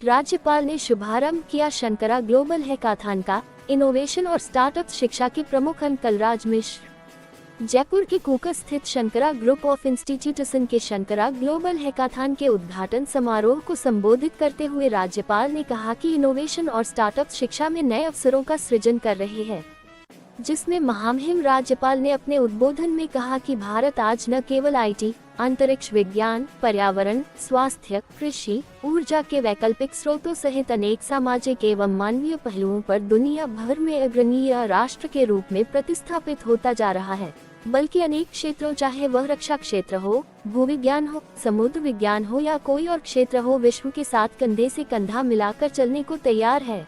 राज्यपाल ने शुभारंभ किया शंकरा ग्लोबल हैकाथॉन का। इनोवेशन और स्टार्टअप शिक्षा के प्रमुख कलराज मिश्र। जयपुर के कुकर स्थित शंकरा ग्रुप ऑफ इंस्टीट्यूशन के शंकरा ग्लोबल हैकाथॉन के उद्घाटन समारोह को संबोधित करते हुए राज्यपाल ने कहा कि इनोवेशन और स्टार्टअप शिक्षा में नए अवसरों का सृजन कर रहे हैं, जिसमें महामहिम राज्यपाल ने अपने उद्बोधन में कहा कि भारत आज न केवल आईटी, अंतरिक्ष विज्ञान, पर्यावरण, स्वास्थ्य, कृषि, ऊर्जा के वैकल्पिक स्रोतों सहित अनेक सामाजिक एवं मानवीय पहलुओं पर दुनिया भर में अग्रणीय राष्ट्र के रूप में प्रतिस्थापित होता जा रहा है, बल्कि अनेक क्षेत्रों, चाहे वह रक्षा क्षेत्र हो, भूविज्ञान हो, समुद्र विज्ञान हो या कोई और क्षेत्र हो, विश्व के साथ कंधे से कंधा मिलाकर चलने को तैयार है।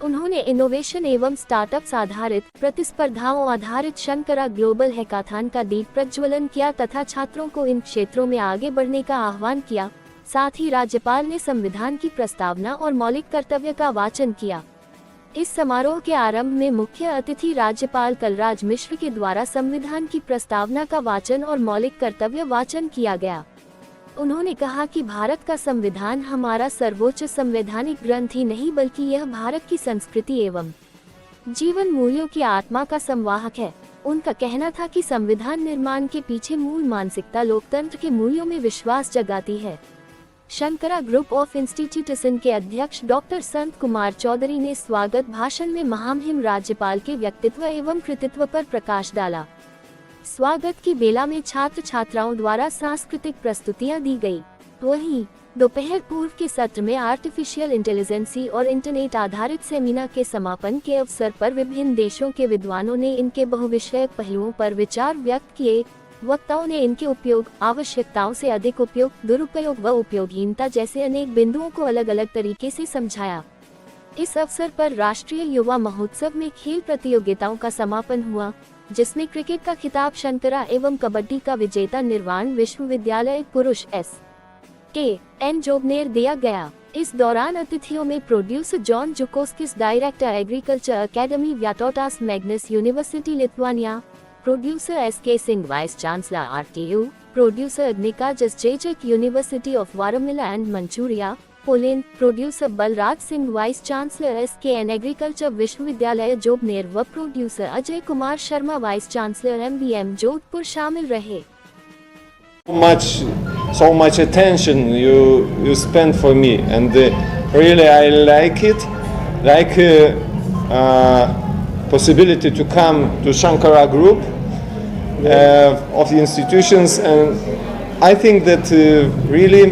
उन्होंने इनोवेशन एवं स्टार्टअप्स आधारित, प्रतिस्पर्धाओं आधारित शंकरा ग्लोबल हैकाथॉन का दीप प्रज्वलन किया तथा छात्रों को इन क्षेत्रों में आगे बढ़ने का आह्वान किया। साथ ही राज्यपाल ने संविधान की प्रस्तावना और मौलिक कर्तव्य का वाचन किया। इस समारोह के आरंभ में मुख्य अतिथि राज्यपाल कलराज मिश्र के द्वारा संविधान की प्रस्तावना का वाचन और मौलिक कर्तव्य वाचन किया गया। उन्होंने कहा कि भारत का संविधान हमारा सर्वोच्च संवैधानिक ग्रंथ ही नहीं, बल्कि यह भारत की संस्कृति एवं जीवन मूल्यों की आत्मा का संवाहक है। उनका कहना था कि संविधान निर्माण के पीछे मूल मानसिकता लोकतंत्र के मूल्यों में विश्वास जगाती है। शंकरा ग्रुप ऑफ इंस्टीट्यूशन के अध्यक्ष डॉक्टर संत कुमार चौधरी ने स्वागत भाषण में महामहिम राज्यपाल के व्यक्तित्व एवं कृतित्व पर प्रकाश डाला। स्वागत की बेला में छात्र छात्राओं द्वारा सांस्कृतिक प्रस्तुतियां दी गई। वहीं दोपहर पूर्व के सत्र में आर्टिफिशियल इंटेलिजेंस और इंटरनेट आधारित सेमिनार के समापन के अवसर पर विभिन्न देशों के विद्वानों ने इनके बहुविषयक पहलुओं पर विचार व्यक्त किए। वक्ताओं ने इनके उपयोग, आवश्यकताओं से अधिक उपयोग, दुरुपयोग व उपयोगहीनता जैसे अनेक बिंदुओं को अलग अलग तरीके से समझाया। इस अवसर पर राष्ट्रीय युवा महोत्सव में खेल प्रतियोगिताओं का समापन हुआ, जिसमें क्रिकेट का खिताब शंकरा एवं कबड्डी का विजेता निर्वाण विश्वविद्यालय पुरुष SKN जोबनेर दिया गया। इस दौरान अतिथियों में प्रोड्यूसर जॉन जुकोस्किस, director Agriculture Academy Vytautas Magnus University Lithuania, producer SK Singh, vice chancellor RTU, producer अग्निका जसजेजक University of Warmia and Mazury, Poland, producer Balraj Singh, vice chancellor SKN agriculture विश्वविद्यालय जोबनेर व producer Ajay Kumar Sharma, vice chancellor MBM Jodhpur शामिल रहे। So much attention you spent for me, and really I like it, like possibility to come to Shankara Group of the institutions, and I think that really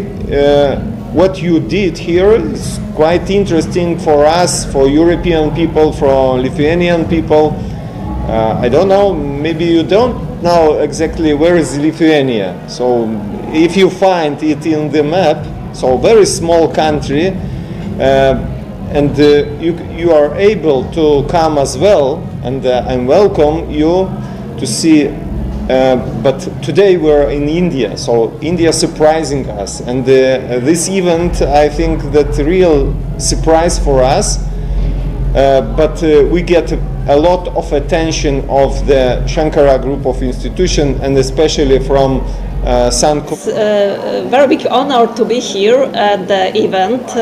what you did here is quite interesting for us, for European people, for Lithuanian people. I don't know, maybe you don't know exactly where is Lithuania. So if you find it in the map, so very small country, and you are able to come as well, and welcome you to see. But today we're in India, so India surprising us, and this event, I think that real surprise for us. But we get a lot of attention of the Shankara Group of institution, and especially from Sanko. It's a very big honor to be here at the event.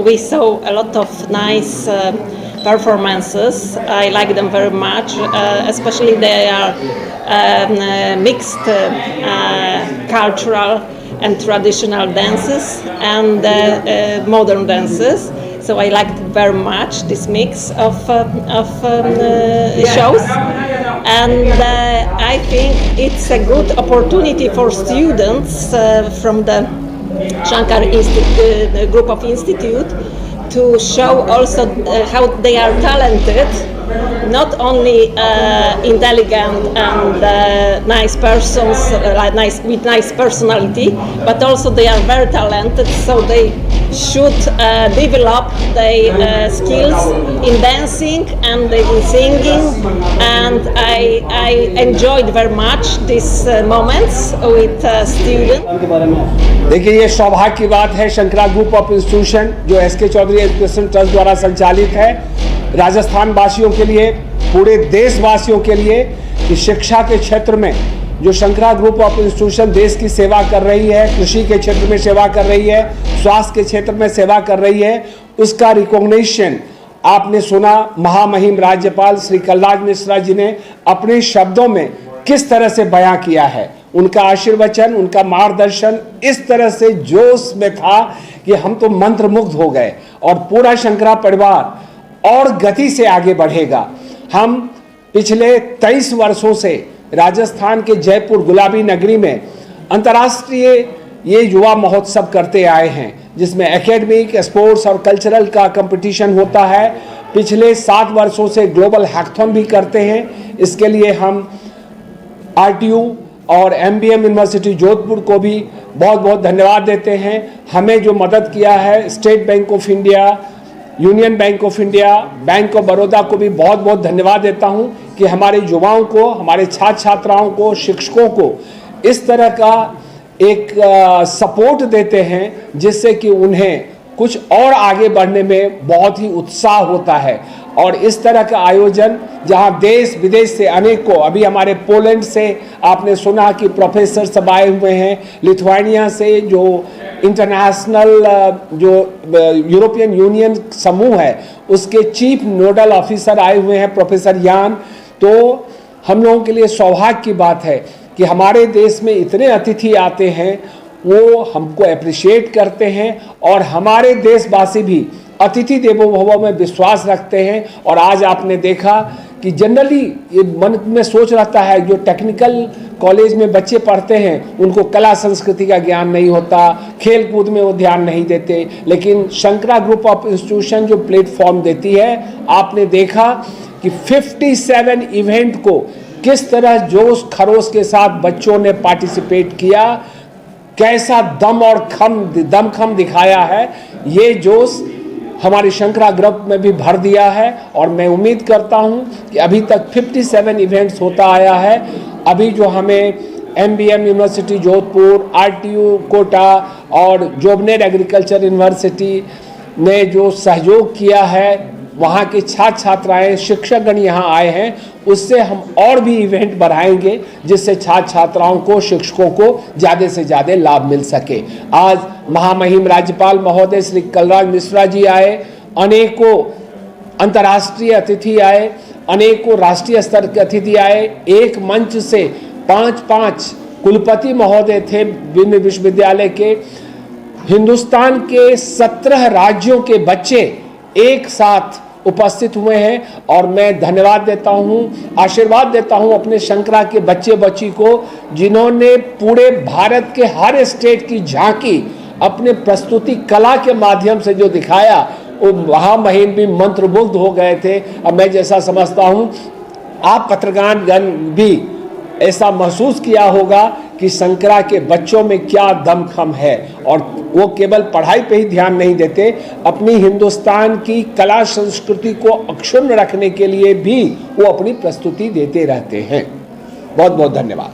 We saw a lot of nice performances. I like them very much, especially they are mixed cultural and traditional dances and modern dances. So I liked very much this mix of shows, and I think it's a good opportunity for students from the Shankara Group of Institute to show also how they are talented, not only intelligent and nice persons, with nice personality, but also they are very talented, so they should develop their skills in dancing and in singing, and I enjoyed very much these moments with students. देखिए, ये सौभाग्य की बात है, Shankara group of institution जो SK Chaudhary education trust द्वारा संचालित है, राजस्थान वासियों के लिए, पूरे देशवासियों के लिए, कि शिक्षा के क्षेत्र में जो शंकरा ग्रुप ऑफ इंस्टीट्यूशन देश की सेवा कर रही है, कृषि के क्षेत्र में सेवा कर रही है, स्वास्थ्य के क्षेत्र में सेवा कर रही है, उसका रिकॉग्निशन आपने सुना महामहिम राज्यपाल श्री कलराज मिश्रा जी ने अपने शब्दों में किस तरह से बयां किया है। उनका आशीर्वचन, उनका मार्गदर्शन इस तरह से जोश में था कि हम तो मंत्रमुग्ध हो गए और पूरा शंकरा परिवार और गति से आगे बढ़ेगा। हम पिछले 23 वर्षों से राजस्थान के जयपुर गुलाबी नगरी में अंतर्राष्ट्रीय ये युवा महोत्सव करते आए हैं, जिसमें एकेडमिक, स्पोर्ट्स और कल्चरल का कंपटीशन होता है। पिछले 7 वर्षों से ग्लोबल हैकाथॉन भी करते हैं। इसके लिए हम RTU और MBM यूनिवर्सिटी जोधपुर को भी बहुत बहुत धन्यवाद देते हैं। हमें जो मदद किया है state bank of India, union bank of India, bank of Baroda को भी बहुत बहुत धन्यवाद देता हूं कि हमारे युवाओं को, हमारे छात्र छात्राओं को, शिक्षकों को इस तरह का एक सपोर्ट देते हैं जिससे कि उन्हें कुछ और आगे बढ़ने में बहुत ही उत्साह होता है। और इस तरह का आयोजन जहां देश विदेश से अनेकों, अभी हमारे पोलैंड से आपने सुना कि प्रोफेसर सब आए हुए हैं, लिथुआनिया से जो इंटरनेशनल जो यूरोपियन यूनियन समूह है उसके चीफ नोडल ऑफिसर आए हुए हैं प्रोफेसर यान। तो हम लोगों के लिए सौभाग्य की बात है कि हमारे देश में इतने अतिथि आते हैं, वो हमको अप्रिशिएट करते हैं और हमारे देशवासी भी अतिथि देवो भव में विश्वास रखते हैं। और आज आपने देखा कि जनरली ये मन में सोच रहता है जो टेक्निकल कॉलेज में बच्चे पढ़ते हैं उनको कला संस्कृति का ज्ञान नहीं होता, खेल कूद में वो ध्यान नहीं देते, लेकिन शंकरा ग्रुप ऑफ इंस्टीट्यूशन जो प्लेटफॉर्म देती है, आपने देखा कि 57 इवेंट को किस तरह जोश खरोश के साथ बच्चों ने पार्टिसिपेट किया, कैसा दमखम दिखाया है। ये जोश हमारे शंकरा ग्रुप में भी भर दिया है और मैं उम्मीद करता हूं कि अभी तक 57 इवेंट्स होता आया है। अभी जो हमें MBM university Jodhpur, RTU Kota और जोबनेर एग्रीकल्चर यूनिवर्सिटी ने जो सहयोग किया है, वहाँ के छात्र छात्राएं, शिक्षकगण यहाँ आए हैं, उससे हम और भी इवेंट बढ़ाएंगे जिससे छात्र छात्राओं को, शिक्षकों को ज़्यादा से ज़्यादा लाभ मिल सके। आज महामहिम राज्यपाल महोदय श्री कलराज मिश्रा जी आए, अनेकों अंतर्राष्ट्रीय अतिथि आए, अनेकों राष्ट्रीय स्तर के अतिथि आए। एक मंच से 5-5 कुलपति महोदय थे विभिन्न विश्वविद्यालय के। हिंदुस्तान के 17 राज्यों के बच्चे एक साथ उपस्थित हुए हैं और मैं धन्यवाद देता हूं, आशीर्वाद देता हूं अपने शंकरा के बच्चे बच्ची को, जिन्होंने पूरे भारत के हर स्टेट की झांकी अपने प्रस्तुति कला के माध्यम से जो दिखाया, वो महामहिम भी मंत्रमुग्ध हो गए थे। अब मैं जैसा समझता हूं आप पत्रकारगण भी ऐसा महसूस किया होगा कि शंकरा के बच्चों में क्या दमखम है और वो केवल पढ़ाई पे ही ध्यान नहीं देते, अपनी हिंदुस्तान की कला संस्कृति को अक्षुण्ण रखने के लिए भी वो अपनी प्रस्तुति देते रहते हैं। बहुत बहुत धन्यवाद।